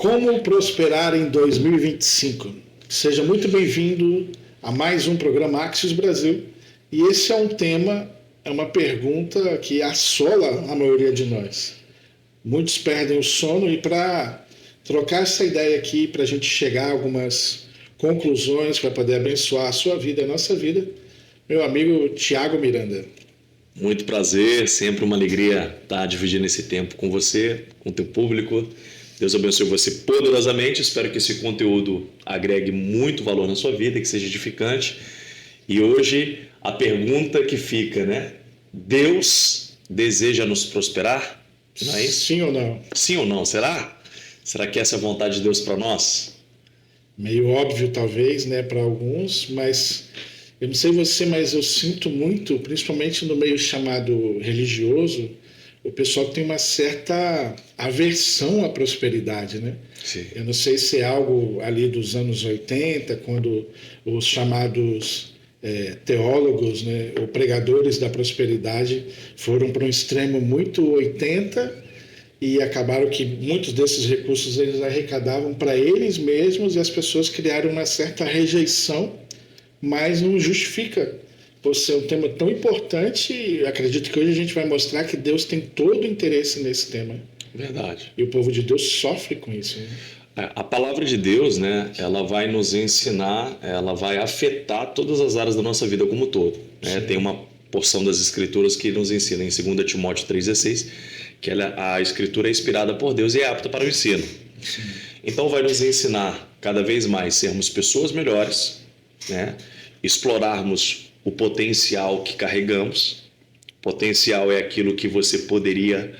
Como prosperar em 2025? Seja muito bem-vindo a mais um programa Axios Brasil. E esse é um tema, é uma pergunta que assola a maioria de nós. Muitos perdem o sono e para trocar essa ideia aqui, para a gente chegar a algumas conclusões para poder abençoar a sua vida e a nossa vida, meu amigo Tiago Miranda. Muito prazer, sempre uma alegria estar dividindo esse tempo com você, com o teu público. Deus abençoe você poderosamente. Espero que esse conteúdo agregue muito valor na sua vida, que seja edificante. E hoje a pergunta que fica, né? Deus deseja nos prosperar? Não é isso? Sim ou não? Sim ou não? Será? Será que essa é a vontade de Deus para nós? Meio óbvio talvez, né, para alguns, mas eu não sei você, mas eu sinto muito, principalmente no meio chamado religioso, o pessoal tem uma certa aversão à prosperidade, né? Sim. Eu não sei se é algo ali dos anos 80, quando os chamados teólogos, né, ou pregadores da prosperidade foram para um extremo muito 80 e acabaram que muitos desses recursos eles arrecadavam para eles mesmos e as pessoas criaram uma certa rejeição, mas não justifica por ser um tema tão importante. E acredito que hoje a gente vai mostrar que Deus tem todo o interesse nesse tema. Verdade. E o povo de Deus sofre com isso, né? A palavra de Deus, né, ela vai nos ensinar, ela vai afetar todas as áreas da nossa vida como um todo. Né? Tem uma porção das Escrituras que nos ensina em 2 Timóteo 3,16, que a Escritura é inspirada por Deus e é apta para o ensino. Sim. Então vai nos ensinar cada vez mais sermos pessoas melhores, né? Explorarmos o potencial que carregamos. Potencial é aquilo que você poderia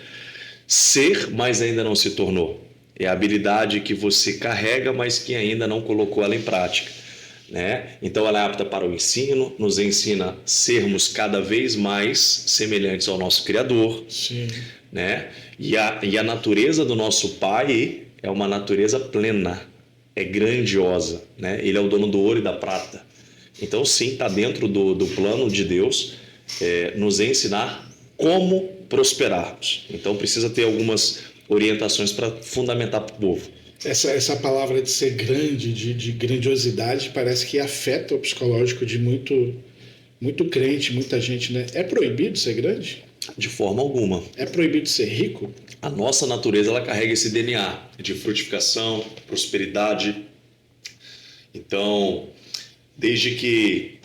ser, mas ainda não se tornou. É a habilidade que você carrega, mas que ainda não colocou ela em prática, né? Então ela é apta para o ensino, nos ensina a sermos cada vez mais semelhantes ao nosso Criador. Sim. Né? E a natureza do nosso Pai é uma natureza plena, é grandiosa, né? Ele é o dono do ouro e da prata. Então sim, está dentro do plano de Deus nos ensinar como prosperarmos. Então precisa ter algumas orientações para fundamentar para o povo. Essa palavra de ser grande, de grandiosidade, parece que afeta o psicológico de muito crente, muita gente, né? É proibido ser grande? De forma alguma. É proibido ser rico? A nossa natureza ela carrega esse DNA de frutificação, prosperidade. Então, desde que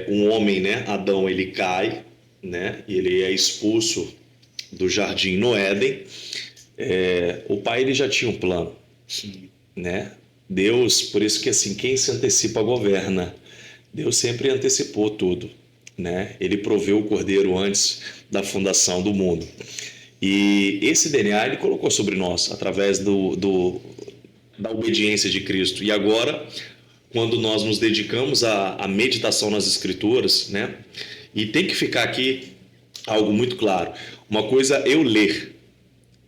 um homem, né, Adão, ele cai, né, e ele é expulso do jardim no Éden, o pai ele já tinha um plano. Sim. Né? Deus, por isso que assim, quem se antecipa governa. Deus sempre antecipou tudo, né? Ele proveu o cordeiro antes da fundação do mundo. E esse DNA ele colocou sobre nós através da obediência de Cristo. E agora, quando nós nos dedicamos à meditação nas Escrituras, né? E tem que ficar aqui algo muito claro. Uma coisa é eu ler.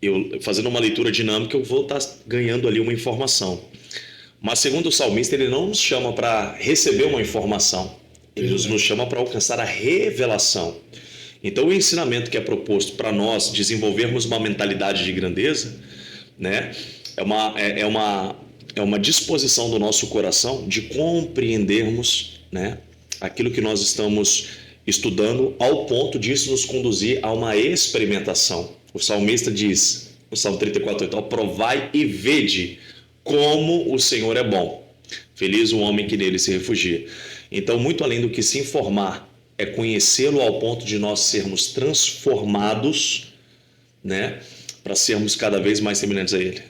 Eu fazendo uma leitura dinâmica, eu vou estar ganhando ali uma informação. Mas segundo o salmista, ele não nos chama para receber uma informação. Ele nos chama para alcançar a revelação. Então o ensinamento que é proposto para nós desenvolvermos uma mentalidade de grandeza, né, é uma disposição do nosso coração de compreendermos, né, aquilo que nós estamos estudando ao ponto disso nos conduzir a uma experimentação. O salmista diz, no Salmo 34:8, provai e vede como o Senhor é bom. Feliz o homem que nele se refugia. Então, muito além do que se informar, é conhecê-lo ao ponto de nós sermos transformados, né, para sermos cada vez mais semelhantes a ele.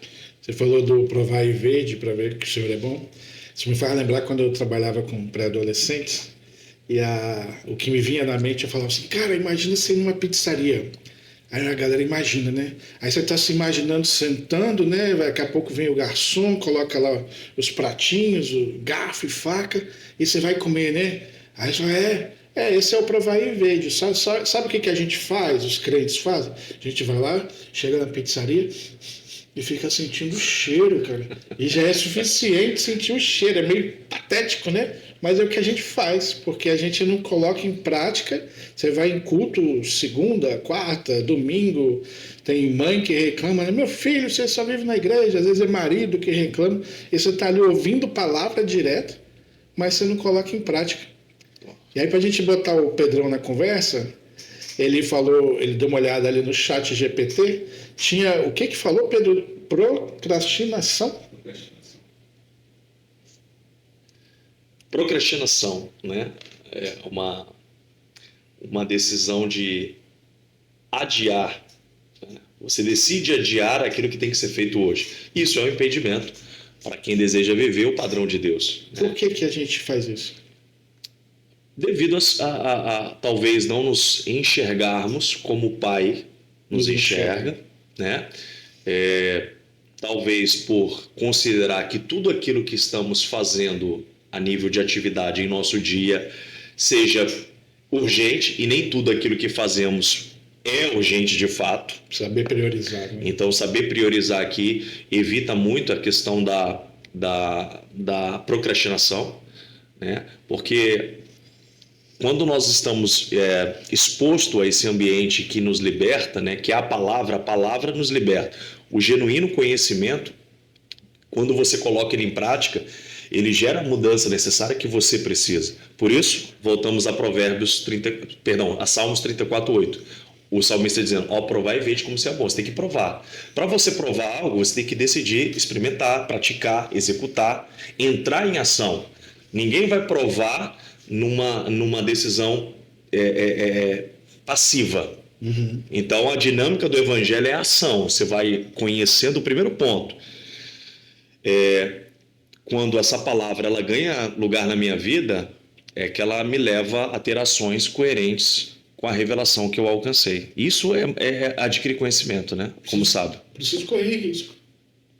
Você falou do provar e vede para ver que o Senhor é bom. Isso me faz lembrar quando eu trabalhava com pré-adolescentes e o que me vinha na mente, eu falava assim, cara, imagina você ir numa pizzaria. Aí a galera imagina, né? Aí você está se imaginando sentando, né? Daqui a pouco vem o garçom, coloca lá os pratinhos, o garfo e faca, e você vai comer, né? Aí você esse é o provar e vede. Sabe o que a gente faz, os crentes fazem? A gente vai lá, chega na pizzaria, e fica sentindo o cheiro, cara. E já é suficiente sentir o cheiro. É meio patético, né? Mas é o que a gente faz, porque a gente não coloca em prática. Você vai em culto segunda, quarta, domingo. Tem mãe que reclama, né? Meu filho, você só vive na igreja. Às vezes é marido que reclama. E você está ali ouvindo palavra direto, mas você não coloca em prática. E aí, para a gente botar o Pedrão na conversa, ele falou, ele deu uma olhada ali no chat GPT, tinha, o que que falou, Pedro? Procrastinação? Procrastinação, né? É uma decisão de adiar. Né? Você decide adiar aquilo que tem que ser feito hoje. Isso é um impedimento para quem deseja viver o padrão de Deus. Né? Por que que a gente faz isso? Devido a talvez não nos enxergarmos como o Pai nos enxerga, né? Talvez por considerar que tudo aquilo que estamos fazendo a nível de atividade em nosso dia seja urgente e nem tudo aquilo que fazemos é urgente de fato. Saber priorizar. Né? Então, saber priorizar aqui evita muito a questão da procrastinação, né? Porque quando nós estamos expostos a esse ambiente que nos liberta, né, que é a palavra nos liberta. O genuíno conhecimento, quando você coloca ele em prática, ele gera a mudança necessária que você precisa. Por isso, voltamos a a Salmos 34:8. O salmista dizendo, provai e vede como se é bom. Você tem que provar. Para você provar algo, você tem que decidir, experimentar, praticar, executar, entrar em ação. Ninguém vai provar numa decisão passiva. Uhum. Então, a dinâmica do evangelho é a ação. Você vai conhecendo o primeiro ponto. Quando essa palavra ela ganha lugar na minha vida, é que ela me leva a ter ações coerentes com a revelação que eu alcancei. Isso é adquirir conhecimento, né? Como sabe. Preciso correr risco.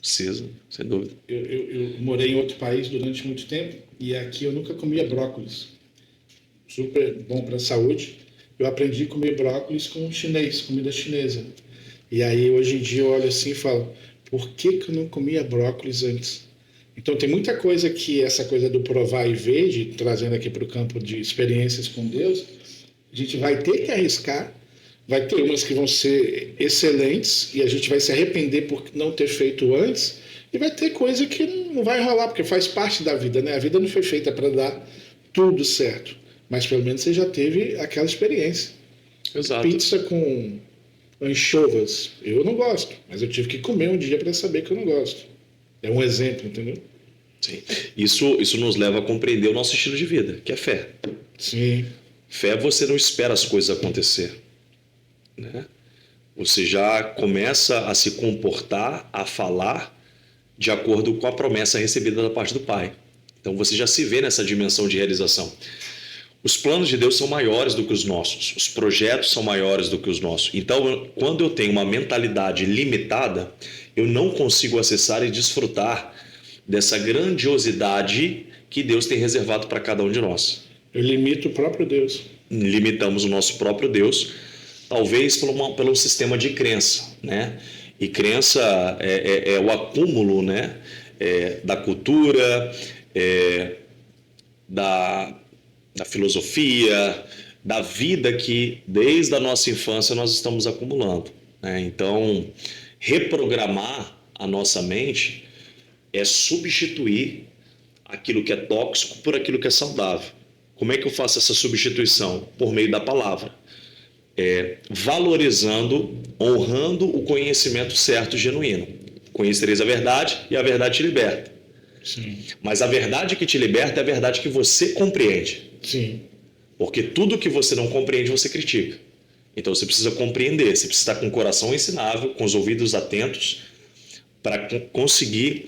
Precisa, sem dúvida. Eu morei em outro país durante muito tempo e aqui eu nunca comia brócolis. Super bom para a saúde. Eu aprendi a comer brócolis com chinês, comida chinesa. E aí hoje em dia eu olho assim e falo, por que que eu não comia brócolis antes? Então tem muita coisa que essa coisa do provar e ver, de, trazendo aqui para o campo de experiências com Deus, a gente vai ter que arriscar, vai ter umas que vão ser excelentes e a gente vai se arrepender por não ter feito antes, e vai ter coisa que não vai rolar, porque faz parte da vida, né? A vida não foi feita para dar tudo certo, mas pelo menos você já teve aquela experiência. Exato. Pizza com anchovas, eu não gosto, mas eu tive que comer um dia para saber que eu não gosto. É um exemplo, entendeu? Sim. Isso nos leva a compreender o nosso estilo de vida, que é fé. Sim. Fé, você não espera as coisas acontecer, né? Você já começa a se comportar, a falar de acordo com a promessa recebida da parte do Pai. Então você já se vê nessa dimensão de realização. Os planos de Deus são maiores do que os nossos, os projetos são maiores do que os nossos. Então, quando eu tenho uma mentalidade limitada, eu não consigo acessar e desfrutar dessa grandiosidade que Deus tem reservado para cada um de nós. Eu limito o próprio Deus. Limitamos o nosso próprio Deus, talvez pelo sistema de crença, né? E crença é o acúmulo, né? Da cultura, da filosofia, da vida que desde a nossa infância nós estamos acumulando, né? Então, reprogramar a nossa mente é substituir aquilo que é tóxico por aquilo que é saudável. Como é que eu faço essa substituição? Por meio da palavra. Valorizando, honrando o conhecimento certo e genuíno. Conhecereis a verdade e a verdade te liberta. Sim. Mas a verdade que te liberta é a verdade que você compreende. Sim. Porque tudo que você não compreende, você critica. Então você precisa compreender, você precisa estar com o coração ensinável, com os ouvidos atentos, para conseguir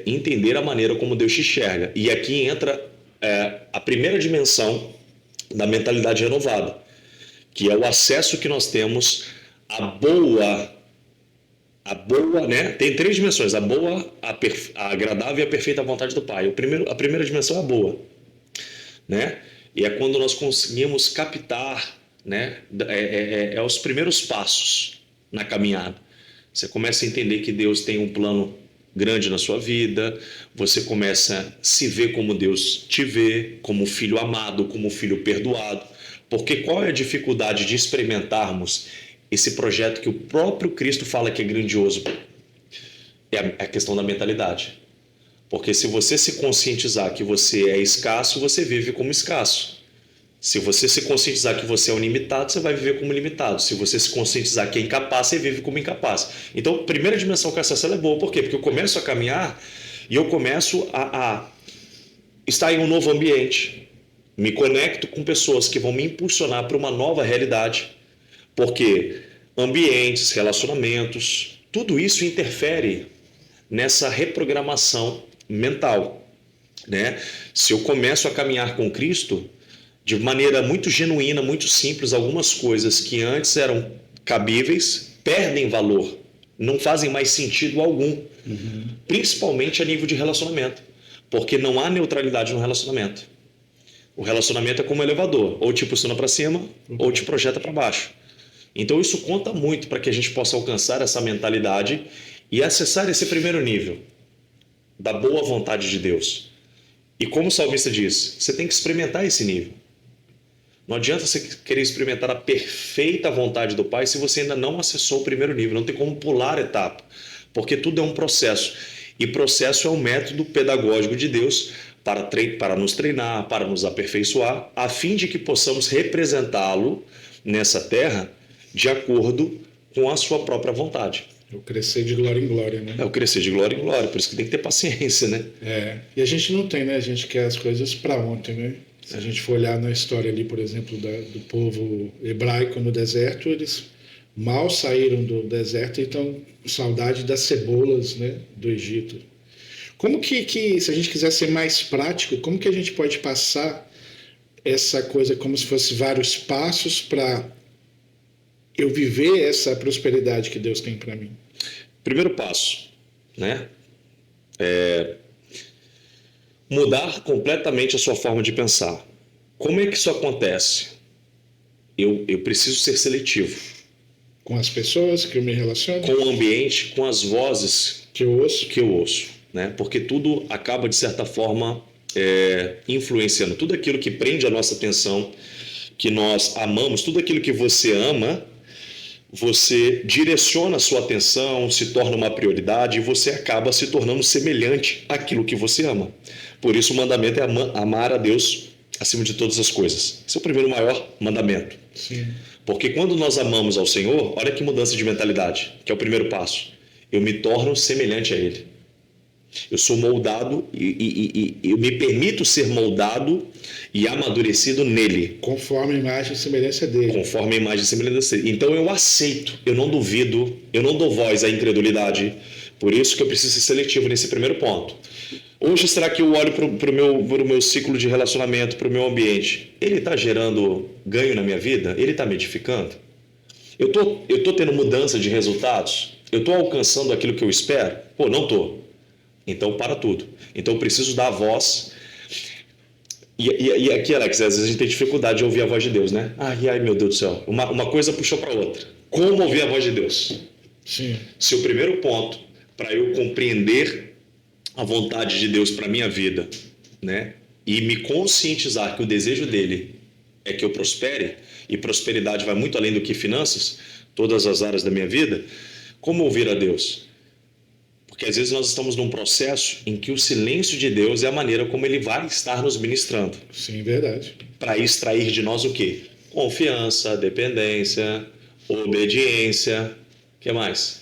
entender a maneira como Deus te enxerga. E aqui entra a primeira dimensão da mentalidade renovada, que é o acesso que nós temos à boa, né? Tem três dimensões: a boa, a agradável e a perfeita vontade do Pai. A primeira dimensão é a boa, né? E é quando nós conseguimos captar, né? Os primeiros passos na caminhada. Você começa a entender que Deus tem um plano grande na sua vida, você começa a se ver como Deus te vê, como filho amado, como filho perdoado. Porque qual é a dificuldade de experimentarmos esse projeto que o próprio Cristo fala que é grandioso? É a questão da mentalidade. Porque se você se conscientizar que você é escasso, você vive como escasso. Se você se conscientizar que você é um limitado, você vai viver como limitado. Se você se conscientizar que é incapaz, você vive como incapaz. Então, a primeira dimensão que essa célula é boa. Por quê? Porque eu começo a caminhar e eu começo a estar em um novo ambiente. Me conecto com pessoas que vão me impulsionar para uma nova realidade. Porque ambientes, relacionamentos, tudo isso interfere nessa reprogramação mental, né? Se eu começo a caminhar com Cristo de maneira muito genuína, muito simples, algumas coisas que antes eram cabíveis perdem valor, não fazem mais sentido algum, principalmente a nível de relacionamento, porque não há neutralidade no relacionamento. O relacionamento é como um elevador, ou te impulsiona para cima, ou te projeta para baixo. Então isso conta muito para que a gente possa alcançar essa mentalidade e acessar esse primeiro nível da boa vontade de Deus. E como o salmista diz, você tem que experimentar esse nível. Não adianta você querer experimentar a perfeita vontade do Pai se você ainda não acessou o primeiro nível. Não tem como pular a etapa, porque tudo é um processo. E processo é um método pedagógico de Deus para nos treinar, para nos aperfeiçoar, a fim de que possamos representá-lo nessa terra de acordo com a sua própria vontade. O crescer de glória em glória, né? É o crescer de glória em glória, por isso que tem que ter paciência, né? E a gente não tem, né? A gente quer as coisas para ontem, né? Se a gente for olhar na história ali, por exemplo, do povo hebraico no deserto, eles mal saíram do deserto e estão com saudade das cebolas, né, do Egito. Como que, se a gente quiser ser mais prático, como que a gente pode passar essa coisa como se fosse vários passos para eu viver essa prosperidade que Deus tem para mim? Primeiro passo, né? Mudar completamente a sua forma de pensar. Como é que isso acontece? Eu preciso ser seletivo. Com as pessoas que eu me relaciono? Com o ambiente, com as vozes que eu ouço. Né? Porque tudo acaba, de certa forma, influenciando. Tudo aquilo que prende a nossa atenção, que nós amamos, tudo aquilo que você ama, você direciona a sua atenção, se torna uma prioridade e você acaba se tornando semelhante àquilo que você ama. Por isso o mandamento é amar a Deus acima de todas as coisas. Esse é o primeiro maior mandamento. Sim. Porque quando nós amamos ao Senhor, olha que mudança de mentalidade, que é o primeiro passo. Eu me torno semelhante a Ele. Eu sou moldado e eu me permito ser moldado e amadurecido nele. Conforme a imagem e semelhança dele. Conforme a imagem e semelhança dele. Então eu aceito, eu não duvido, eu não dou voz à incredulidade. Por isso que eu preciso ser seletivo nesse primeiro ponto. Hoje, será que eu olho para o meu ciclo de relacionamento, para o meu ambiente? Ele está gerando ganho na minha vida? Ele está me edificando? Eu tô tendo mudança de resultados? Eu estou alcançando aquilo que eu espero? Pô, não estou. Então, para tudo. Então, eu preciso dar a voz. E aqui, Alex, às vezes a gente tem dificuldade de ouvir a voz de Deus, né? Ai, meu Deus do céu. Uma coisa puxou para outra. Como ouvir a voz de Deus? Sim. Se o primeiro ponto para eu compreender a vontade de Deus para a minha vida, né? E me conscientizar que o desejo dele é que eu prospere, e prosperidade vai muito além do que finanças, todas as áreas da minha vida, como ouvir a Deus? Porque às vezes nós estamos num processo em que o silêncio de Deus é a maneira como ele vai estar nos ministrando. Sim, verdade. Para extrair de nós o quê? Confiança, dependência, obediência, o que mais?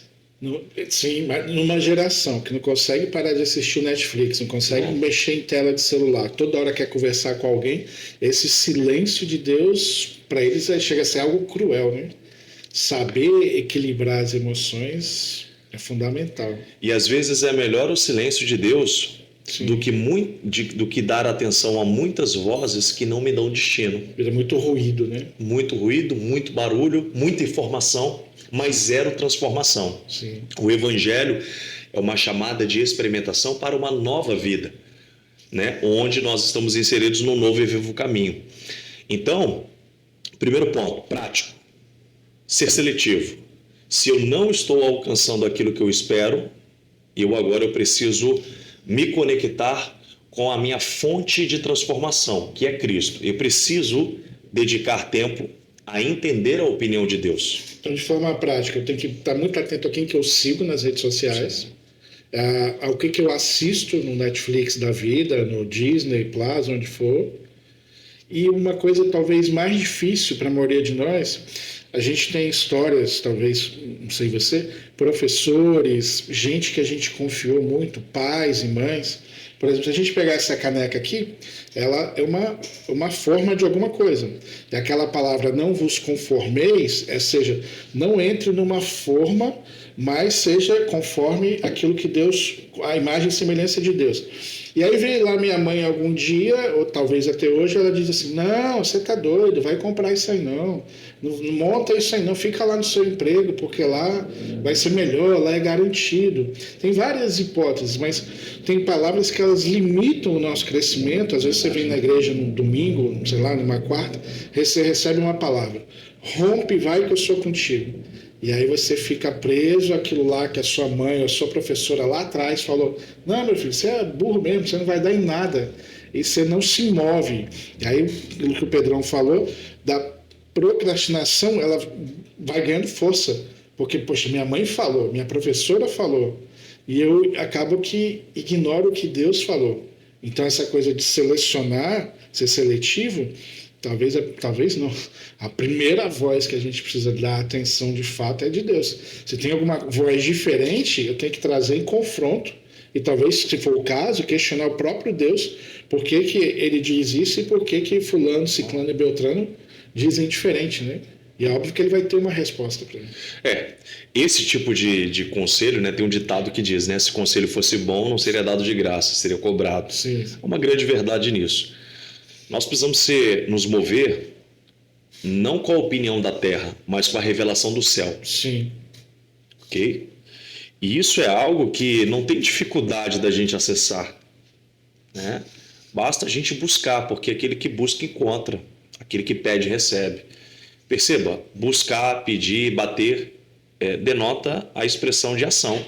Sim, mas numa geração que não consegue parar de assistir o Netflix, não consegue mexer em tela de celular, toda hora quer conversar com alguém, esse silêncio de Deus, para eles chega a ser algo cruel, né? Saber equilibrar as emoções é fundamental. E às vezes é melhor o silêncio de Deus do que dar atenção a muitas vozes que não me dão destino. Vira muito ruído, né? Muito ruído, muito barulho, muita informação, mas zero transformação. Sim. O Evangelho é uma chamada de experimentação para uma nova vida, né? Onde nós estamos inseridos num novo e vivo caminho. Então, primeiro ponto, prático. Ser seletivo. Se eu não estou alcançando aquilo que eu espero, eu preciso me conectar com a minha fonte de transformação, que é Cristo. Eu preciso dedicar tempo a entender a opinião de Deus. Então, de forma prática, eu tenho que estar muito atento a quem que eu sigo nas redes sociais, ao que eu assisto no Netflix da vida, no Disney Plus, onde for. E uma coisa talvez mais difícil para a maioria de nós, a gente tem histórias, talvez, não sei você, professores, gente que a gente confiou muito, pais e mães. Por exemplo, se a gente pegar essa caneca aqui, ela é uma forma de alguma coisa. E aquela palavra não vos conformeis, seja, não entre numa forma, mas seja conforme aquilo que Deus, a imagem e semelhança de Deus. E aí veio lá minha mãe algum dia, ou talvez até hoje, ela diz assim, não, você tá doido, vai comprar isso aí não monta isso aí não, fica lá no seu emprego, porque lá vai ser melhor, lá é garantido. Tem várias hipóteses, mas tem palavras que elas limitam o nosso crescimento. Às vezes você vem na igreja no domingo, sei lá, numa quarta, você recebe uma palavra, rompe, vai que eu sou contigo. E aí você fica preso àquilo lá que a sua mãe ou a sua professora lá atrás falou, não, meu filho, você é burro mesmo, você não vai dar em nada. E você não se move. E aí, aquilo que o Pedrão falou, da procrastinação, ela vai ganhando força. Porque, poxa, minha mãe falou, minha professora falou, e eu acabo que ignoro o que Deus falou. Então, essa coisa de selecionar, ser seletivo, talvez não. A primeira voz que a gente precisa dar atenção de fato é de Deus. Se tem alguma voz diferente, eu tenho que trazer em confronto e talvez, se for o caso, questionar o próprio Deus por que ele diz isso e por que fulano, ciclano e beltrano dizem diferente, né? E é óbvio que ele vai ter uma resposta para ele. Esse tipo de conselho, né, tem um ditado que diz, né, se o conselho fosse bom, não seria dado de graça, seria cobrado. Sim. Há uma grande verdade nisso. Nós precisamos nos mover não com a opinião da terra, mas com a revelação do céu. Sim. Ok? E isso é algo que não tem dificuldade da gente acessar, né? Basta a gente buscar, porque aquele que busca encontra, aquele que pede recebe. Perceba, buscar, pedir, bater, denota a expressão de ação.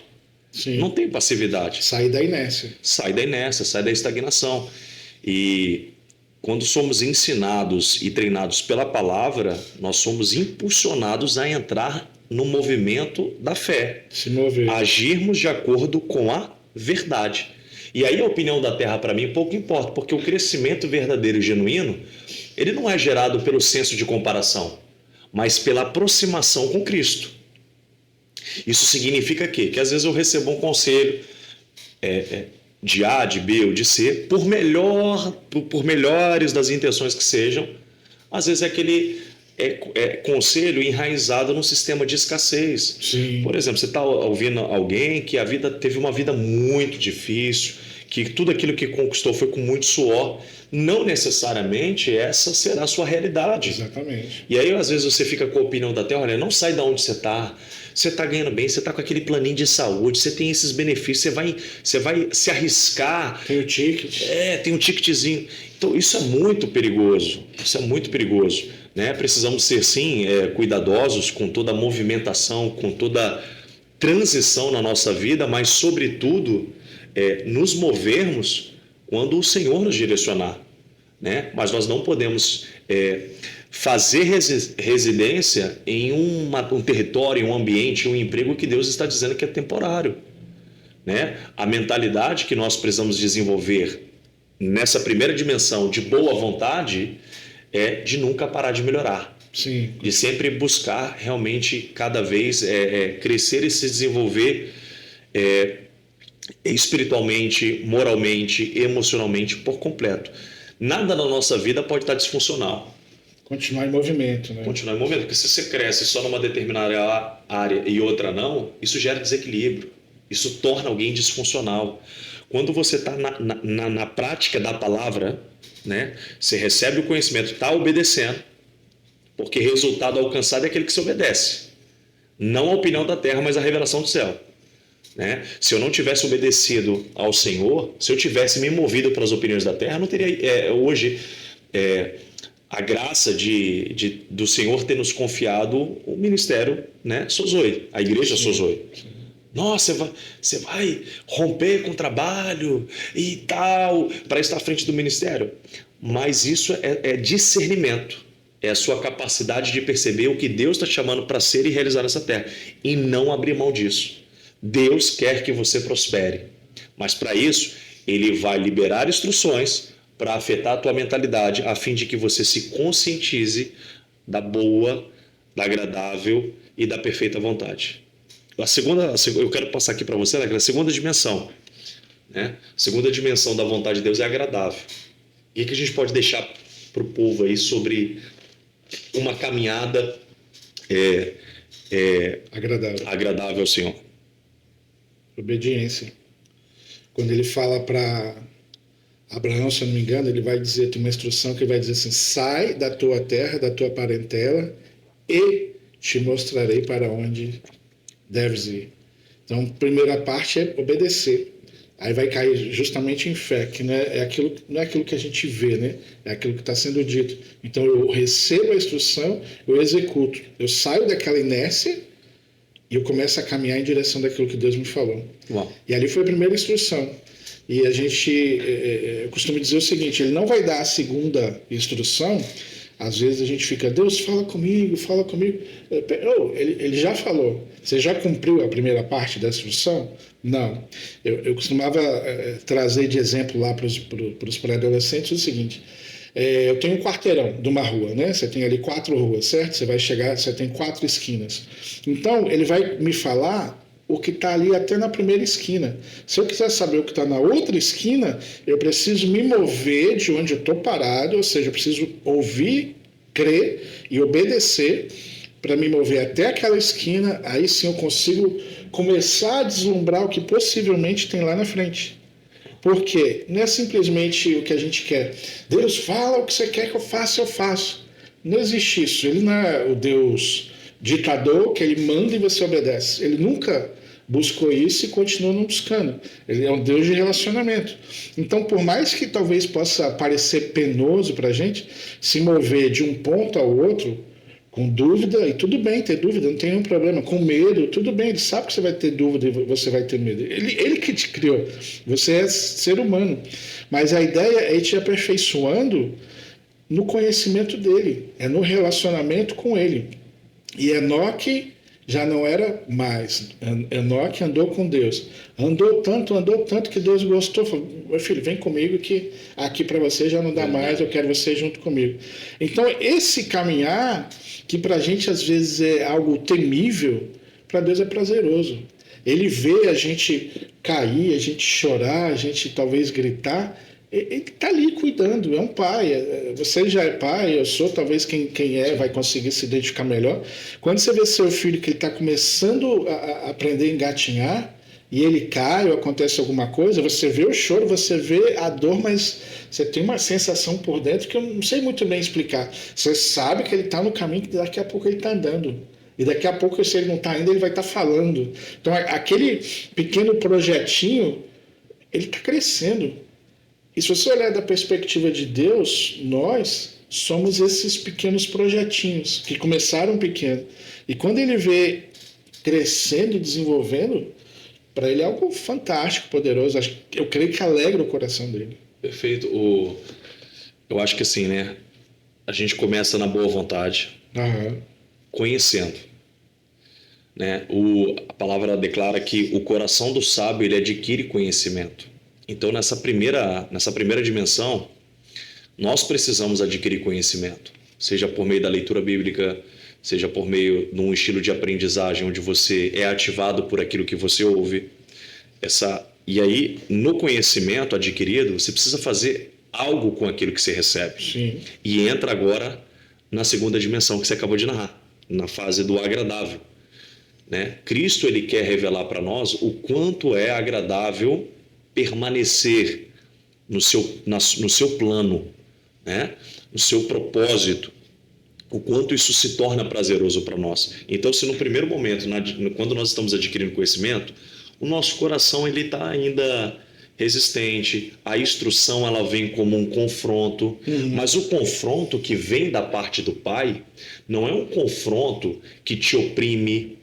Sim. Não tem passividade. Sai da inércia. Sai da inércia, sai da estagnação. E quando somos ensinados e treinados pela palavra, nós somos impulsionados a entrar no movimento da fé. Se mover. Agirmos de acordo com a verdade. E aí a opinião da terra para mim pouco importa, porque o crescimento verdadeiro e genuíno, ele não é gerado pelo senso de comparação, mas pela aproximação com Cristo. Isso significa que às vezes eu recebo um conselho de A, de B ou de C, por melhores das intenções que sejam, às vezes é aquele conselho enraizado num sistema de escassez. Sim. Por exemplo, você está ouvindo alguém que teve uma vida muito difícil, que tudo aquilo que conquistou foi com muito suor. Não necessariamente essa será a sua realidade. Exatamente. E aí, às vezes, você fica com a opinião da terra, olha, não sai de onde você está ganhando bem, você está com aquele planinho de saúde, você tem esses benefícios, você vai se arriscar. Tem o ticket. Tem um ticketzinho. Então, isso é muito perigoso. Isso é muito perigoso. Né? Precisamos ser, sim, cuidadosos com toda a movimentação, com toda transição na nossa vida, mas, sobretudo, nos movermos quando o Senhor nos direcionar. Né? Mas nós não podemos fazer residência em um território, em um ambiente, um emprego que Deus está dizendo que é temporário. Né? A mentalidade que nós precisamos desenvolver nessa primeira dimensão de boa vontade é de nunca parar de melhorar. Sim. De sempre buscar realmente cada vez crescer e se desenvolver espiritualmente, moralmente, emocionalmente por completo. Nada na nossa vida pode estar disfuncional. Continuar em movimento, né? Continuar em movimento, porque se você cresce só numa determinada área e outra não, isso gera desequilíbrio. Isso torna alguém disfuncional. Quando você está na prática da palavra, né, você recebe o conhecimento, está obedecendo, porque resultado alcançado é aquele que se obedece. Não a opinião da terra, mas a revelação do céu. Né? Se eu não tivesse obedecido ao Senhor, se eu tivesse me movido para as opiniões da terra, eu não teria hoje a graça do Senhor ter nos confiado o ministério, né, Sozoi, a igreja Sozoi. Nossa, você vai romper com o trabalho e tal, para estar à frente do ministério. Mas isso é discernimento. É a sua capacidade de perceber o que Deus está te chamando para ser e realizar nessa terra. E não abrir mão disso. Deus quer que você prospere. Mas para isso, Ele vai liberar instruções para afetar a tua mentalidade, a fim de que você se conscientize da boa, da agradável e da perfeita vontade. Eu quero passar aqui para você, a segunda dimensão. Né? A segunda dimensão da vontade de Deus é agradável. E o que a gente pode deixar para o povo aí sobre uma caminhada agradável ao Senhor? Obediência. Quando ele fala para Abraão, se eu não me engano, ele vai dizer, tem uma instrução que ele vai dizer assim: sai da tua terra, da tua parentela, e te mostrarei para onde deves ir. Então, a primeira parte é obedecer. Aí vai cair justamente em fé, que não é aquilo que a gente vê, né? É aquilo que está sendo dito. Então, eu recebo a instrução, eu executo. Eu saio daquela inércia e eu começo a caminhar em direção daquilo que Deus me falou. Uau. E ali foi a primeira instrução. E a gente, eu costumo dizer o seguinte: ele não vai dar a segunda instrução. Às vezes a gente fica, Deus, fala comigo, fala comigo. Ele já falou. Você já cumpriu a primeira parte da instrução? Não. Eu costumava trazer de exemplo lá para os pré-adolescentes o seguinte: eu tenho um quarteirão de uma rua, né? Você tem ali 4 ruas, certo? Você vai chegar, você tem 4 esquinas. Então, ele vai me falar o que está ali até na primeira esquina. Se eu quiser saber o que está na outra esquina, eu preciso me mover de onde eu estou parado, ou seja, eu preciso ouvir, crer e obedecer para me mover até aquela esquina. Aí sim eu consigo começar a deslumbrar o que possivelmente tem lá na frente. Porque não é simplesmente o que a gente quer. Deus fala o que você quer que eu faça, eu faço. Não existe isso. Ele não é o Deus ditador que ele manda e você obedece. Ele nunca buscou isso e continua não buscando. Ele é um Deus de relacionamento. Então, por mais que talvez possa parecer penoso para a gente se mover de um ponto ao outro com dúvida, e tudo bem ter dúvida, não tem nenhum problema. Com medo, tudo bem, ele sabe que você vai ter dúvida e você vai ter medo. Ele que te criou, você é ser humano. Mas a ideia é ir te aperfeiçoando no conhecimento dele, é no relacionamento com ele. E Enoque já não era mais. Enoque andou com Deus. Andou tanto que Deus gostou. Falou: meu filho, vem comigo que aqui para você já não dá mais, eu quero você junto comigo. Então, esse caminhar, que para a gente às vezes é algo temível, para Deus é prazeroso. Ele vê a gente cair, a gente chorar, a gente talvez gritar. Ele está ali cuidando, é um pai. Você já é pai, eu sou, talvez quem vai conseguir se identificar melhor. Quando você vê seu filho que ele está começando a aprender a engatinhar, e ele cai ou acontece alguma coisa, você vê o choro, você vê a dor, mas você tem uma sensação por dentro que eu não sei muito bem explicar. Você sabe que ele está no caminho, que daqui a pouco ele está andando. E daqui a pouco, se ele não está indo, ele vai estar falando. Então, aquele pequeno projetinho, ele está crescendo. E se você olhar da perspectiva de Deus, nós somos esses pequenos projetinhos que começaram pequeno. E quando ele vê crescendo e desenvolvendo, para ele é algo fantástico, poderoso. Eu creio que alegra o coração dele. Perfeito. Eu acho que assim, né? A gente começa na boa vontade, conhecendo. Né? A palavra declara que o coração do sábio ele adquire conhecimento. Então, nessa primeira dimensão, nós precisamos adquirir conhecimento, seja por meio da leitura bíblica, seja por meio de um estilo de aprendizagem onde você é ativado por aquilo que você ouve. E aí, no conhecimento adquirido, você precisa fazer algo com aquilo que você recebe. Sim. E entra agora na segunda dimensão que você acabou de narrar, na fase do agradável. Né? Cristo ele quer revelar para nós o quanto é agradável permanecer no seu plano, né? No seu propósito, o quanto isso se torna prazeroso para nós. Então, se no primeiro momento, quando nós estamos adquirindo conhecimento, o nosso coração ele está ainda resistente, a instrução ela vem como um confronto, mas o confronto que vem da parte do pai não é um confronto que te oprime,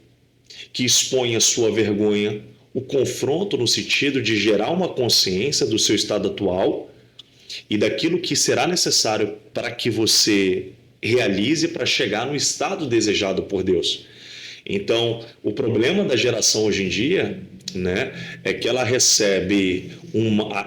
que expõe a sua vergonha. O confronto no sentido de gerar uma consciência do seu estado atual e daquilo que será necessário para que você realize para chegar no estado desejado por Deus. Então, o problema da geração hoje em dia, né, é que ela recebe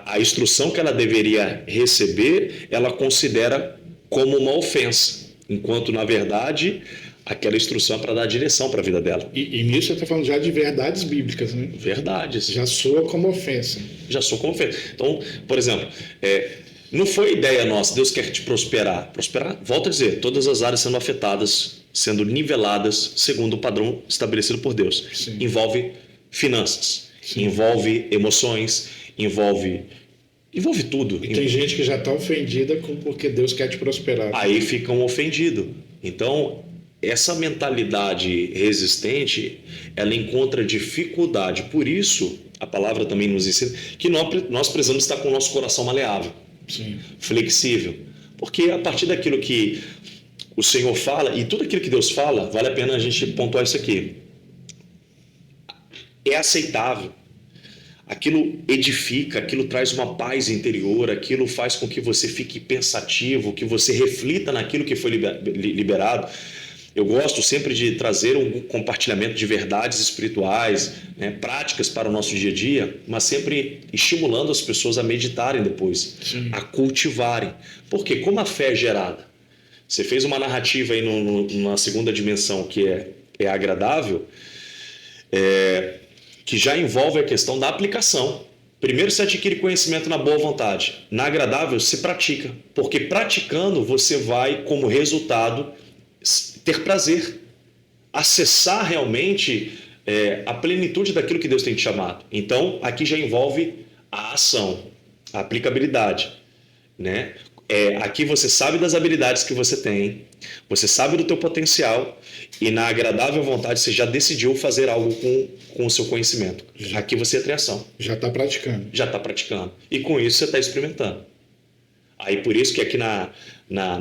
a instrução que ela deveria receber, ela considera como uma ofensa, enquanto, na verdade, aquela instrução é para dar direção para a vida dela. E nisso você está falando já de verdades bíblicas, né? Verdades. Já soa como ofensa. Já soa como ofensa. Então, por exemplo, não foi ideia nossa, Deus quer te prosperar. Prosperar, volto a dizer, todas as áreas sendo afetadas, sendo niveladas segundo o padrão estabelecido por Deus. Sim. Envolve finanças, Sim. envolve emoções, envolve tudo. E tem gente que já está ofendida porque Deus quer te prosperar. Aí ficam ofendidos. Então, essa mentalidade resistente, ela encontra dificuldade. Por isso, a palavra também nos ensina que nós precisamos estar com o nosso coração maleável. Sim. Flexível, porque a partir daquilo que o Senhor fala e tudo aquilo que Deus fala, vale a pena a gente pontuar isso aqui, é aceitável, aquilo edifica, aquilo traz uma paz interior, aquilo faz com que você fique pensativo, que você reflita naquilo que foi liberado. Eu gosto sempre de trazer um compartilhamento de verdades espirituais, né, práticas para o nosso dia a dia, mas sempre estimulando as pessoas a meditarem depois, Sim. a cultivarem. Porque como a fé é gerada? Você fez uma narrativa aí numa segunda dimensão que é agradável, que já envolve a questão da aplicação. Primeiro você adquire conhecimento na boa vontade. Na agradável se pratica, porque praticando você vai, como resultado, ter prazer, acessar realmente a plenitude daquilo que Deus tem te chamado. Então, aqui já envolve a ação, a aplicabilidade, né? Aqui você sabe das habilidades que você tem, você sabe do teu potencial e na agradável vontade você já decidiu fazer algo com o seu conhecimento. Aqui você tem ação. Já está praticando. Já está praticando. E com isso você está experimentando. Aí por isso que aqui na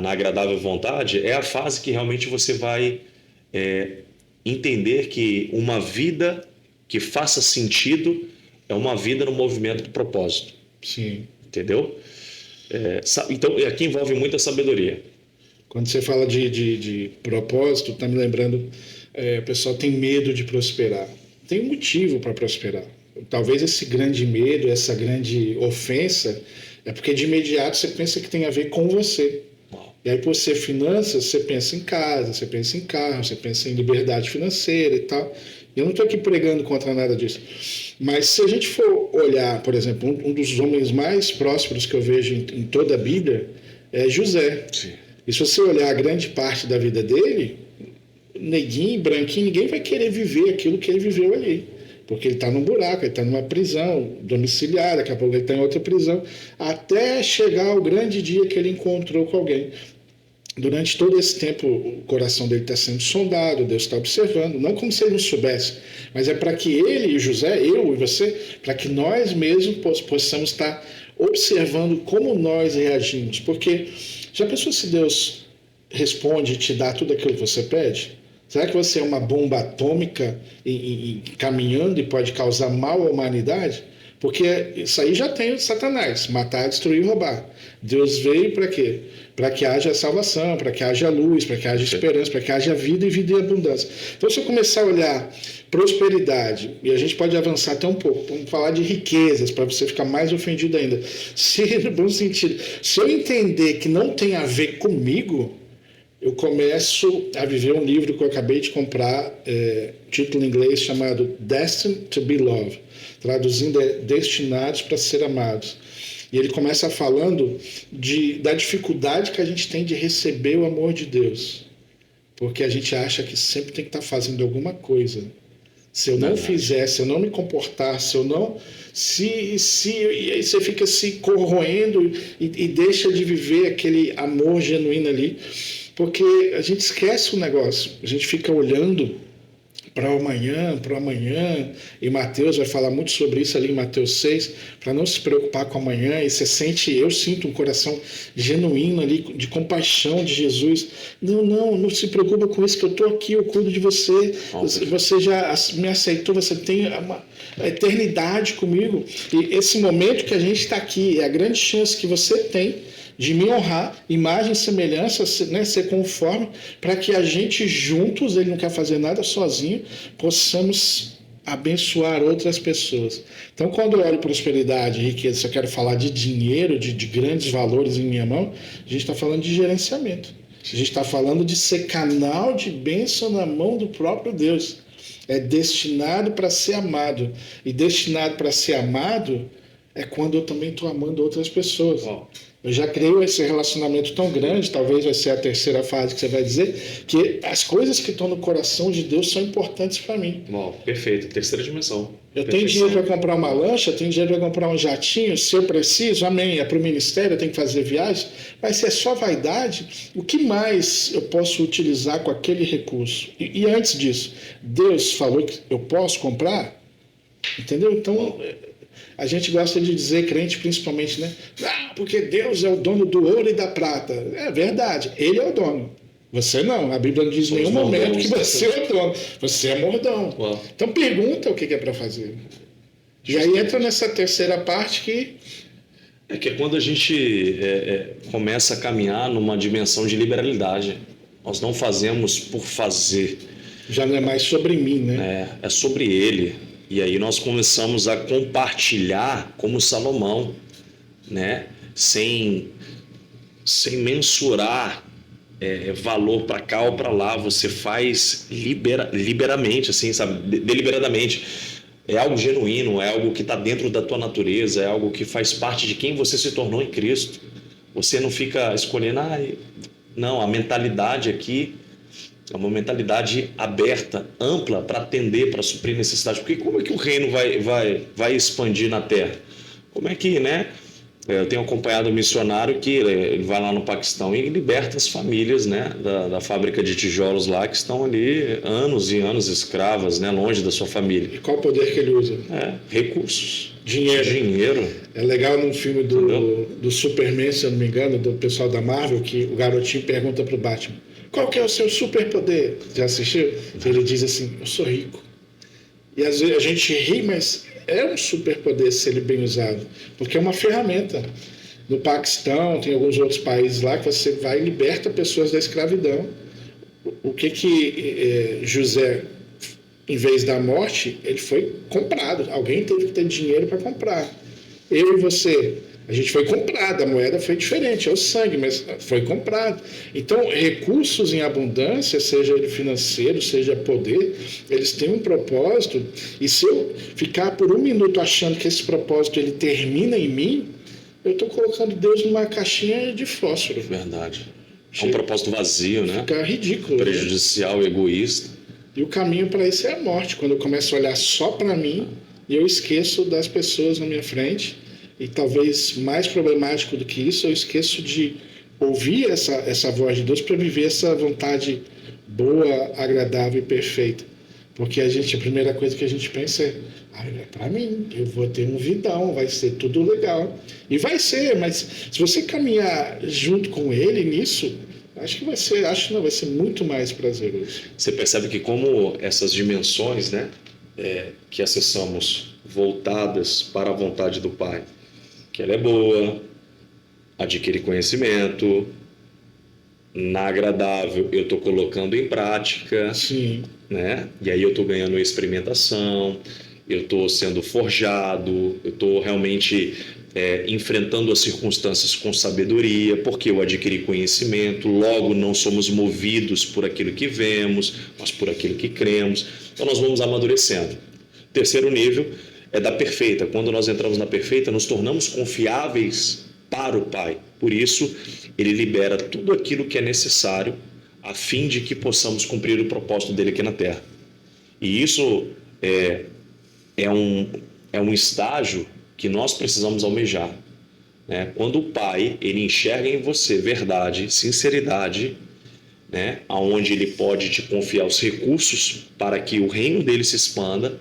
agradável vontade é a fase que realmente você vai entender que uma vida que faça sentido é uma vida no movimento do propósito. Sim. Entendeu? Então aqui envolve muita sabedoria. Quando você fala de propósito, está me lembrando, o pessoal tem medo de prosperar. Tem um motivo para prosperar. Talvez esse grande medo, essa grande ofensa, é porque de imediato você pensa que tem a ver com você. E aí, por ser finanças, você pensa em casa, você pensa em carro, você pensa em liberdade financeira e tal. Eu não estou aqui pregando contra nada disso. Mas se a gente for olhar, por exemplo, um dos homens mais prósperos que eu vejo em toda a Bíblia é José. Sim. E se você olhar a grande parte da vida dele, neguinho, branquinho, ninguém vai querer viver aquilo que ele viveu ali. Porque ele está num buraco, ele está numa prisão domiciliar, daqui a pouco ele está em outra prisão, até chegar ao grande dia que ele encontrou com alguém. Durante todo esse tempo, o coração dele está sendo sondado, Deus está observando, não como se ele não soubesse, mas é para que ele e José, eu e você, para que nós mesmos possamos estar observando como nós reagimos. Porque já pensou se Deus responde e te dá tudo aquilo que você pede? Será que você é uma bomba atômica caminhando e pode causar mal à humanidade? Porque isso aí já tem o Satanás, matar, destruir e roubar. Deus veio para quê? Para que haja salvação, para que haja luz, para que haja esperança, para que haja vida e vida em abundância. Então, se eu começar a olhar prosperidade, e a gente pode avançar até um pouco, vamos falar de riquezas, para você ficar mais ofendido ainda. Se, no bom sentido, se eu entender que não tem a ver comigo, eu começo a viver um livro que eu acabei de comprar, título em inglês chamado Destined to be Loved, traduzindo Destinados para Ser Amados. E ele começa falando da dificuldade que a gente tem de receber o amor de Deus, porque a gente acha que sempre tem que estar fazendo alguma coisa. Se eu não fizer, se eu não me comportar, se eu não... e aí você fica se corroendo e deixa de viver aquele amor genuíno ali, porque a gente esquece o negócio, a gente fica olhando para o amanhã, e Mateus vai falar muito sobre isso ali em Mateus 6, para não se preocupar com o amanhã, e eu sinto um coração genuíno ali, de compaixão de Jesus. Não se preocupa com isso, que eu estou aqui, eu cuido de você, você já me aceitou, você tem a eternidade comigo, e esse momento que a gente está aqui, é a grande chance que você tem de me honrar, imagem e semelhança, né, ser conforme, para que a gente juntos, ele não quer fazer nada sozinho, possamos abençoar outras pessoas. Então, quando eu olho prosperidade e riqueza, se eu quero falar de dinheiro, de grandes valores em minha mão, a gente está falando de gerenciamento. A gente está falando de ser canal de bênção na mão do próprio Deus. É destinado para ser amado. E destinado para ser amado é quando eu também estou amando outras pessoas. Eu já criei esse relacionamento tão grande, talvez vai ser a terceira fase que você vai dizer, que as coisas que estão no coração de Deus são importantes para mim. Bom, perfeito, terceira dimensão. Eu tenho dinheiro para comprar uma lancha, eu tenho dinheiro para comprar um jatinho, se eu preciso, amém, é para o ministério, eu tenho que fazer viagem, mas se é só vaidade, o que mais eu posso utilizar com aquele recurso? E antes disso, Deus falou que eu posso comprar? Entendeu? Então, a gente gosta de dizer, crente principalmente, né? Porque Deus é o dono do ouro e da prata. É verdade, ele é o dono. Você não. A Bíblia não diz em nenhum momento que você é o dono. Você é mordão. Uau. Então pergunta o que é para fazer. E aí entra nessa terceira parte que... É que é quando a gente começa a caminhar numa dimensão de liberalidade. Nós não fazemos por fazer. Já não é mais sobre mim, né? É sobre ele. E aí nós começamos a compartilhar como Salomão, né? Sem mensurar valor para cá ou para lá. Você faz liberamente, assim, sabe? Deliberadamente. É algo genuíno, é algo que está dentro da tua natureza, é algo que faz parte de quem você se tornou em Cristo. Você não fica escolhendo, não, a mentalidade aqui é uma mentalidade aberta, ampla, para atender, para suprir necessidade. Porque como é que o reino vai expandir na terra? Como é que, né? Eu tenho acompanhado um missionário que ele vai lá no Paquistão e liberta as famílias, né, da fábrica de tijolos lá, que estão ali anos e anos escravas, né, longe da sua família. E qual o poder que ele usa? Recursos. Dinheiro. É legal num filme do Superman, se eu não me engano, do pessoal da Marvel, que o garotinho pergunta pro Batman: qual que é o seu superpoder? Já assistiu? Ele diz assim: eu sou rico. E às vezes a gente ri, mas é um superpoder se ele bem usado, porque é uma ferramenta. No Paquistão, tem alguns outros países lá que você vai e liberta pessoas da escravidão. O que José, em vez da morte, ele foi comprado. Alguém teve que ter dinheiro para comprar. Eu e você, a gente foi comprado, a moeda foi diferente, é o sangue, mas foi comprado. Então, recursos em abundância, seja ele financeiro, seja poder, eles têm um propósito, e se eu ficar por um minuto achando que esse propósito ele termina em mim, eu estou colocando Deus numa caixinha de fósforo. Verdade. É um propósito vazio, né? Fica ridículo. Prejudicial, né? Egoísta. E o caminho para isso é a morte, quando eu começo a olhar só para mim e eu esqueço das pessoas na minha frente. E talvez mais problemático do que isso, eu esqueço de ouvir essa voz de Deus para viver essa vontade boa, agradável e perfeita. Porque a primeira coisa que a gente pensa é para mim, eu vou ter um vidão, vai ser tudo legal. E vai ser, mas se você caminhar junto com ele nisso, acho que vai ser muito mais prazeroso. Você percebe que como essas dimensões, né, que acessamos voltadas para a vontade do Pai, que ela é boa, adquirir conhecimento, na agradável eu estou colocando em prática, Sim. Né? E aí eu estou ganhando experimentação, eu estou sendo forjado, eu estou realmente enfrentando as circunstâncias com sabedoria, porque eu adquiri conhecimento, logo não somos movidos por aquilo que vemos, mas por aquilo que cremos. Então nós vamos amadurecendo. Terceiro nível é da perfeita. Quando nós entramos na perfeita, nos tornamos confiáveis para o Pai. Por isso, ele libera tudo aquilo que é necessário a fim de que possamos cumprir o propósito dele aqui na Terra. E isso é um estágio que nós precisamos almejar. Né? Quando o Pai ele enxerga em você verdade, sinceridade, né, aonde ele pode te confiar os recursos para que o reino dele se expanda,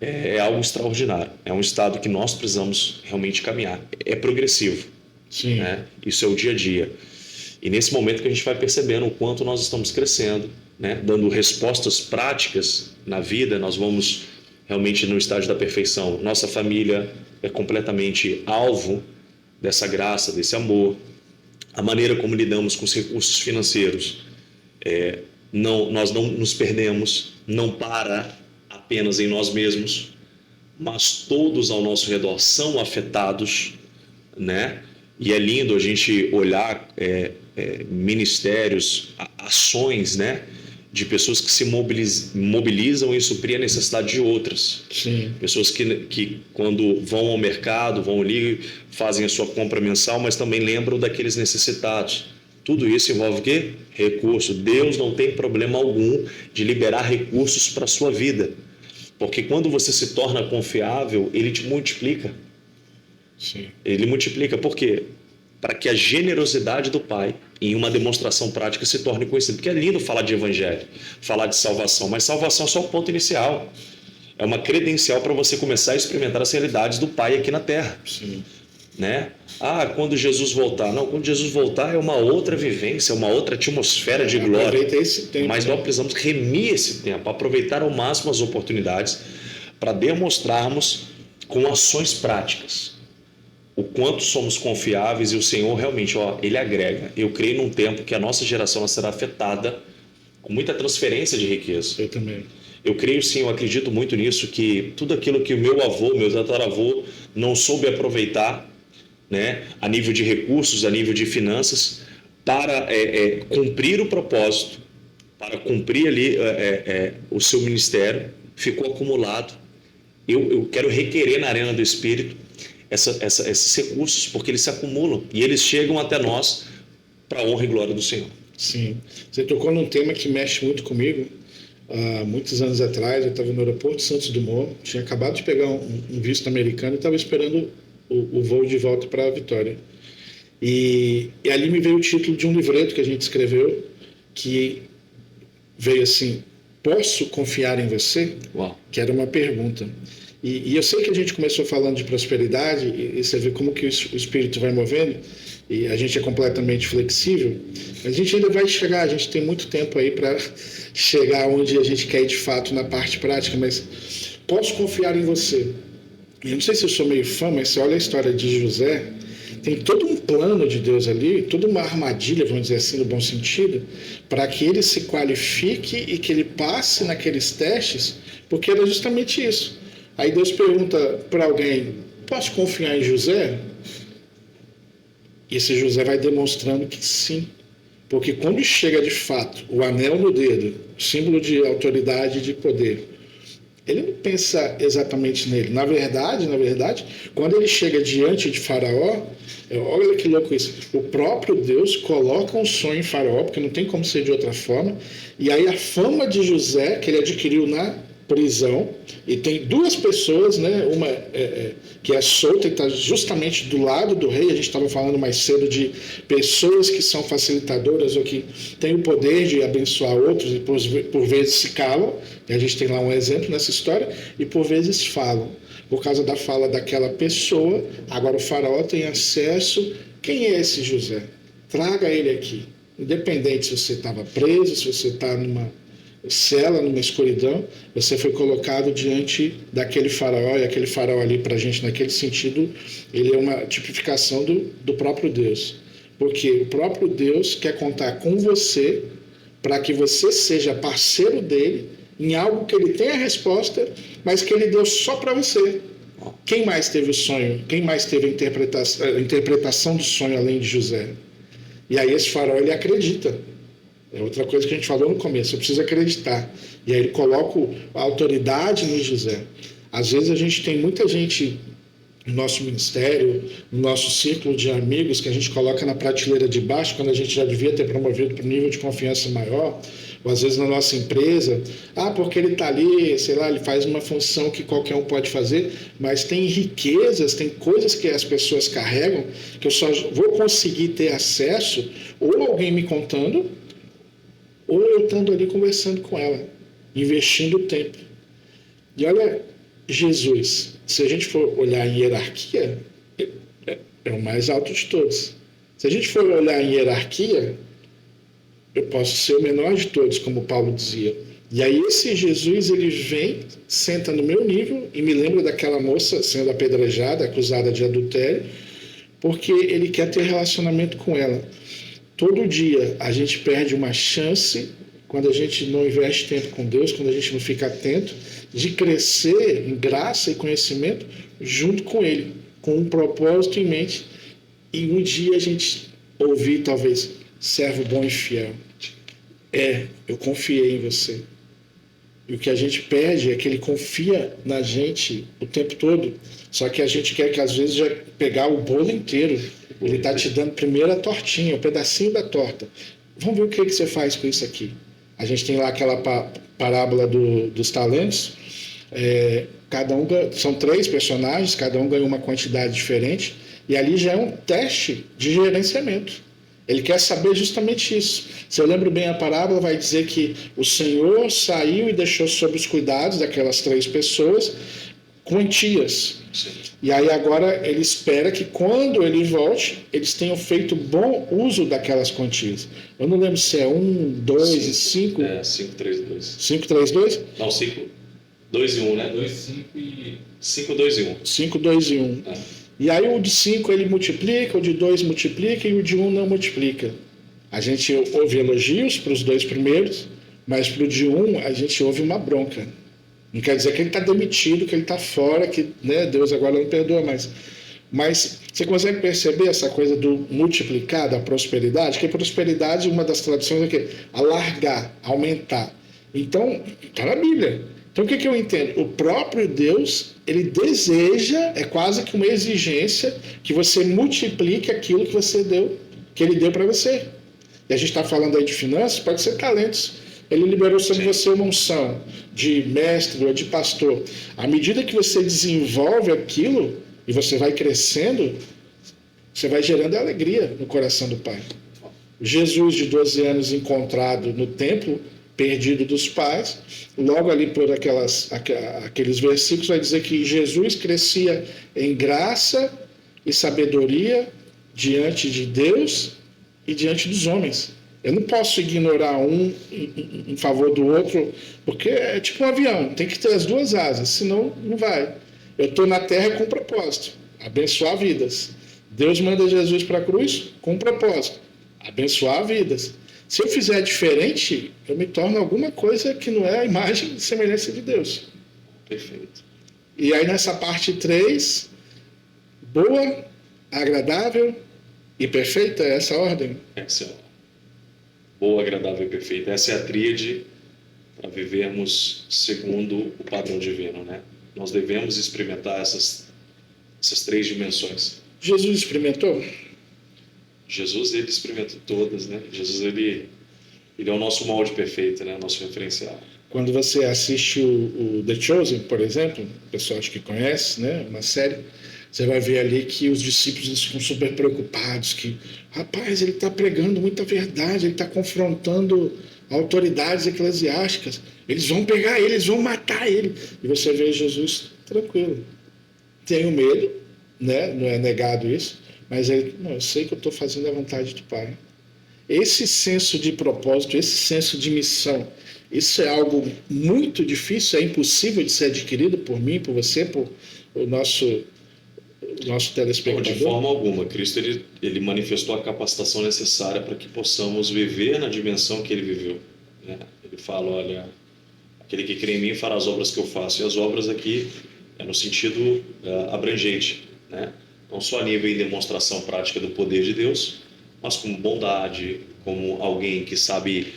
é algo extraordinário. É um estado que nós precisamos realmente caminhar. É progressivo. Sim. Né? Isso é o dia a dia. E nesse momento que a gente vai percebendo o quanto nós estamos crescendo, né? Dando respostas práticas na vida, nós vamos realmente no estágio da perfeição. Nossa família é completamente alvo dessa graça, desse amor. A maneira como lidamos com os recursos financeiros, nós não nos perdemos, não para apenas em nós mesmos, mas todos ao nosso redor são afetados, né? E é lindo a gente olhar ministérios, ações, né, de pessoas que se mobilizam em suprir a necessidade de outras. Sim. Pessoas que quando vão ao mercado, vão ali, fazem a sua compra mensal, mas também lembram daqueles necessitados. Tudo isso envolve o quê? Recurso. Deus não tem problema algum de liberar recursos para a sua vida. Porque quando você se torna confiável, Ele te multiplica. Sim. Ele multiplica. Por quê? Para que a generosidade do Pai, em uma demonstração prática, se torne conhecida. Porque é lindo falar de evangelho, falar de salvação, mas salvação é só o ponto inicial. É uma credencial para você começar a experimentar as realidades do Pai aqui na Terra. Sim. Né? Quando Jesus voltar. Não, quando Jesus voltar é uma outra vivência, uma outra atmosfera de glória. Aproveita esse tempo. Mas nós precisamos remir esse tempo, aproveitar ao máximo as oportunidades para demonstrarmos com ações práticas o quanto somos confiáveis e o Senhor realmente, Ele agrega. Eu creio num tempo que a nossa geração será afetada com muita transferência de riqueza. Eu também. Eu creio sim, eu acredito muito nisso, que tudo aquilo que o meu avô, meu tataravô não soube aproveitar, né, a nível de recursos, a nível de finanças, para cumprir o propósito, para cumprir ali o seu ministério, ficou acumulado. Eu quero requerer na arena do Espírito esses recursos, porque eles se acumulam e eles chegam até nós para a honra e glória do Senhor. Sim. Você tocou num tema que mexe muito comigo. Há muitos anos atrás, eu estava no aeroporto de Santos Dumont, tinha acabado de pegar um visto americano e estava esperando o voo de volta para a Vitória. E ali me veio o título de um livreto que a gente escreveu, que veio assim: posso confiar em você? Uau. Que era uma pergunta. E eu sei que a gente começou falando de prosperidade, e você vê como que o Espírito vai movendo, e a gente é completamente flexível, mas a gente ainda vai chegar, a gente tem muito tempo aí para chegar onde a gente quer ir de fato na parte prática, mas posso confiar em você. Eu não sei se eu sou meio fã, mas você olha a história de José, tem todo um plano de Deus ali, toda uma armadilha, vamos dizer assim, no bom sentido, para que ele se qualifique e que ele passe naqueles testes, porque era justamente isso. Aí Deus pergunta para alguém: posso confiar em José? E esse José vai demonstrando que sim. Porque quando chega de fato o anel no dedo, símbolo de autoridade e de poder, ele não pensa exatamente nele. Na verdade, quando ele chega diante de Faraó, olha que louco isso, o próprio Deus coloca um sonho em Faraó, porque não tem como ser de outra forma, e aí a fama de José, que ele adquiriu na prisão, e tem duas pessoas, né? Uma que é solta e está justamente do lado do rei. A gente estava falando mais cedo de pessoas que são facilitadoras ou que têm o poder de abençoar outros e por vezes se calam, e a gente tem lá um exemplo nessa história, e por vezes falam. Por causa da fala daquela pessoa, agora o faraó tem acesso. Quem é esse José? Traga ele aqui. Independente se você estava preso, se você está numa cela, numa escuridão, você foi colocado diante daquele faraó, e aquele faraó ali, para a gente, naquele sentido, ele é uma tipificação do próprio Deus. Porque o próprio Deus quer contar com você para que você seja parceiro dele em algo que ele tem a resposta, mas que ele deu só para você. Quem mais teve o sonho? Quem mais teve a interpretação do sonho além de José? E aí esse faraó, ele acredita. É outra coisa que a gente falou no começo, eu preciso acreditar. E aí ele coloca a autoridade no José. Às vezes a gente tem muita gente no nosso ministério, no nosso círculo de amigos, que a gente coloca na prateleira de baixo, quando a gente já devia ter promovido para um nível de confiança maior, ou às vezes na nossa empresa, porque ele está ali, sei lá, ele faz uma função que qualquer um pode fazer, mas tem riquezas, tem coisas que as pessoas carregam, que eu só vou conseguir ter acesso ou alguém me contando, ou eu estando ali conversando com ela, investindo tempo. E olha, Jesus, se a gente for olhar em hierarquia, é o mais alto de todos. Se a gente for olhar em hierarquia, eu posso ser o menor de todos, como Paulo dizia. E aí esse Jesus, ele vem, senta no meu nível e me lembra daquela moça sendo apedrejada, acusada de adultério, porque ele quer ter relacionamento com ela. Todo dia a gente perde uma chance, quando a gente não investe tempo com Deus, quando a gente não fica atento, de crescer em graça e conhecimento junto com Ele, com um propósito em mente. E um dia a gente ouvir, talvez, servo bom e fiel. Eu confiei em você. E o que a gente pede é que ele confia na gente o tempo todo. Só que a gente quer que, às vezes, já pegar o bolo inteiro. Ele está te dando primeiro a tortinha, o pedacinho da torta. Vamos ver o que você faz com isso aqui. A gente tem lá aquela parábola dos talentos. São 3 personagens, cada um ganha uma quantidade diferente. E ali já é um teste de gerenciamento. Ele quer saber justamente isso. Se eu lembro bem a parábola, vai dizer que o Senhor saiu e deixou sob os cuidados daquelas 3 pessoas quantias. Sim. E aí agora ele espera que quando ele volte, eles tenham feito bom uso daquelas quantias. Eu não lembro se é 1, 2 e 5. 5, 3, 2. 5, 3, 2? Não, 5, 2 e 1, né? 2, 5 e... 5, 2 e 1. 5, 2 e 1. E aí o de 5 ele multiplica, o de 2 multiplica e o de 1 não multiplica. A gente ouve elogios para os 2 primeiros, mas para o de 1 a gente ouve uma bronca. Não quer dizer que ele está demitido, que ele está fora, que Deus agora não perdoa mais. Mas você consegue perceber essa coisa do multiplicar, da prosperidade? Que prosperidade, uma das traduções é o quê? Alargar, aumentar. Então, está na Bíblia. Então, o que eu entendo? O próprio Deus, ele deseja, é quase que uma exigência, que você multiplique aquilo que ele deu para você. E a gente está falando aí de finanças, pode ser talentos. Ele liberou sobre você uma unção de mestre ou de pastor. À medida que você desenvolve aquilo e você vai crescendo, você vai gerando alegria no coração do Pai. Jesus, de 12 anos, encontrado no templo, perdido dos pais, logo ali por aqueles versículos vai dizer que Jesus crescia em graça e sabedoria diante de Deus e diante dos homens. Eu não posso ignorar um em favor do outro, porque é tipo um avião, tem que ter as 2 asas, senão não vai. Eu estou na terra com um propósito, abençoar vidas. Deus manda Jesus para a cruz com um propósito, abençoar vidas. Se eu fizer diferente, eu me torno alguma coisa que não é a imagem e semelhança de Deus. Perfeito. E aí nessa parte 3, boa, agradável e perfeita, é essa a ordem? Excelente. Boa, agradável e perfeita. Essa é a tríade para vivermos segundo o padrão divino, né? Nós devemos experimentar essas 3 dimensões. Jesus experimentou? Jesus, ele experimentou todas, né? Jesus, ele é o nosso molde perfeito, né? Nosso referencial. Quando você assiste o The Chosen, por exemplo, o pessoal acho que conhece, né? Uma série, você vai ver ali que os discípulos ficam super preocupados, que, rapaz, ele está pregando muita verdade, ele está confrontando autoridades eclesiásticas, eles vão pegar ele, eles vão matar ele. E você vê Jesus tranquilo. Tenho medo, né? Não é negado isso, mas eu sei que eu estou fazendo a vontade do Pai. Esse senso de propósito, esse senso de missão, isso é algo muito difícil, é impossível de ser adquirido por mim, por você, por o nosso telespectador? De forma alguma. Cristo ele manifestou a capacitação necessária para que possamos viver na dimensão que ele viveu, né? Ele fala, olha, aquele que crê em mim fará as obras que eu faço. E as obras aqui é no sentido abrangente, né? Não só a nível de demonstração prática do poder de Deus, mas como bondade, como alguém que sabe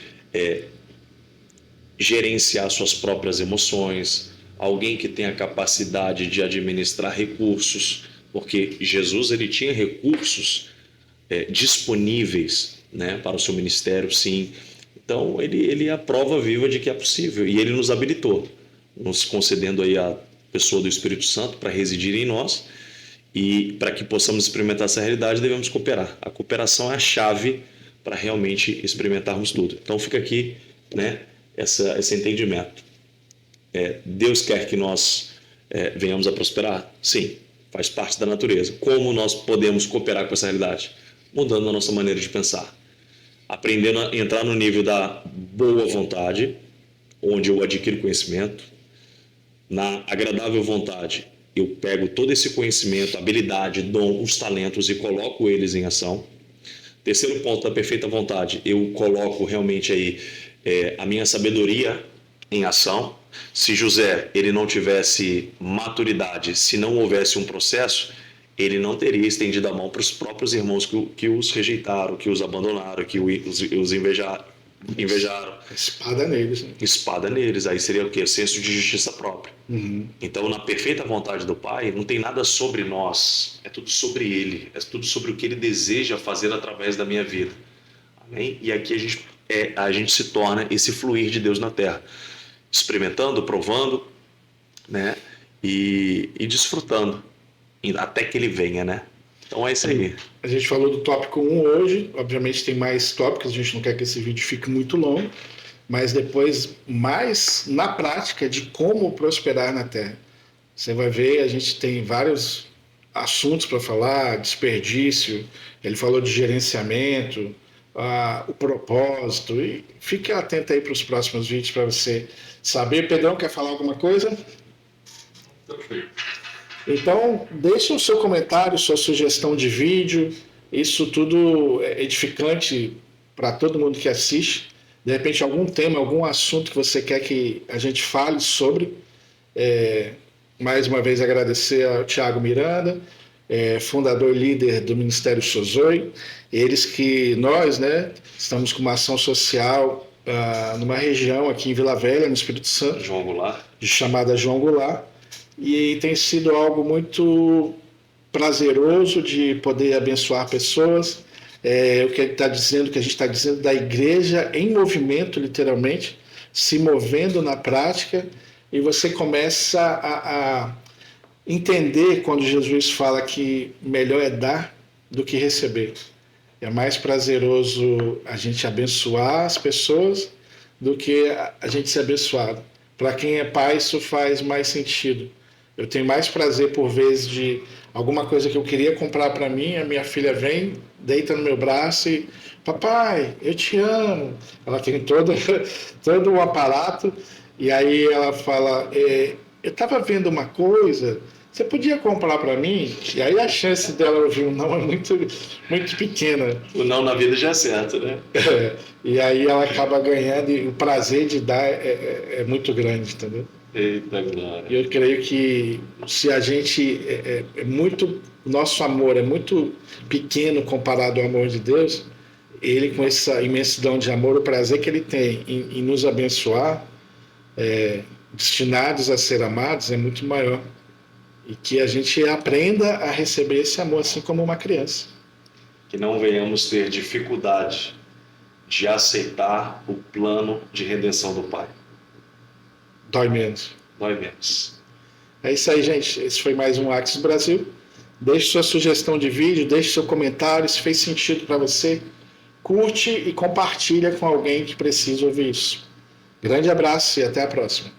gerenciar suas próprias emoções, alguém que tem a capacidade de administrar recursos, porque Jesus ele tinha recursos disponíveis, né, para o seu ministério, sim. Então ele é a prova viva de que é possível, e ele nos habilitou, nos concedendo aí a pessoa do Espírito Santo para residir em nós. E para que possamos experimentar essa realidade, devemos cooperar. A cooperação é a chave para realmente experimentarmos tudo. Então fica aqui, né, esse entendimento. Deus quer que nós venhamos a prosperar? Sim, faz parte da natureza. Como nós podemos cooperar com essa realidade? Mudando a nossa maneira de pensar. Aprendendo a entrar no nível da boa vontade, onde eu adquiro conhecimento. Na agradável vontade, eu pego todo esse conhecimento, habilidade, dom, os talentos e coloco eles em ação. Terceiro ponto da perfeita vontade, eu coloco realmente aí a minha sabedoria em ação. Se José ele não tivesse maturidade, se não houvesse um processo, ele não teria estendido a mão para os próprios irmãos que os rejeitaram, que os abandonaram, que os invejaram. Espada neles. Né? Espada neles. Aí seria o quê? Senso de justiça própria. Então, na perfeita vontade do Pai, não tem nada sobre nós. É tudo sobre Ele. É tudo sobre o que Ele deseja fazer através da minha vida. Amém? E aqui a gente se torna esse fluir de Deus na Terra. Experimentando, provando, né? E desfrutando. Até que Ele venha, né? Então é isso aí. A gente falou do tópico 1 hoje, obviamente tem mais tópicos, a gente não quer que esse vídeo fique muito longo, mas depois mais na prática de como prosperar na Terra. Você vai ver, a gente tem vários assuntos para falar, desperdício, ele falou de gerenciamento, o propósito, e fique atento aí para os próximos vídeos para você saber. Pedrão, quer falar alguma coisa? Então, deixe o seu comentário, sua sugestão de vídeo. Isso tudo é edificante para todo mundo que assiste. De repente, algum tema, algum assunto que você quer que a gente fale sobre. Mais uma vez, agradecer ao Thiago Miranda, fundador e líder do Ministério Sozoi. Eles que nós, né, estamos com uma ação social numa região aqui em Vila Velha, no Espírito Santo. João Goulart. Chamada João Goulart. E tem sido algo muito prazeroso de poder abençoar pessoas. O que ele está dizendo, que a gente está dizendo da igreja em movimento, literalmente, se movendo na prática, e você começa a entender quando Jesus fala que melhor é dar do que receber. É mais prazeroso a gente abençoar as pessoas do que a gente ser abençoado. Para quem é pai, isso faz mais sentido. Eu tenho mais prazer, por vezes, de alguma coisa que eu queria comprar para mim, a minha filha vem, deita no meu braço e, papai, eu te amo. Ela tem todo um aparato, e aí ela fala, eu estava vendo uma coisa, você podia comprar para mim? E aí a chance dela ouvir um não é muito, muito pequena. O não na vida já é certo, né? E aí ela acaba ganhando, e o prazer de dar é muito grande, entendeu? Eita glória. E eu creio que se a gente nosso amor é muito pequeno comparado ao amor de Deus, ele com essa imensidão de amor, o prazer que ele tem em nos abençoar, destinados a ser amados, é muito maior. E que a gente aprenda a receber esse amor assim como uma criança. Que não venhamos ter dificuldade de aceitar o plano de redenção do Pai. Dói menos. Dói menos. É isso aí, gente. Esse foi mais um Axis Brasil. Deixe sua sugestão de vídeo, deixe seu comentário, se fez sentido para você. Curte e compartilha com alguém que precisa ouvir isso. Grande abraço e até a próxima.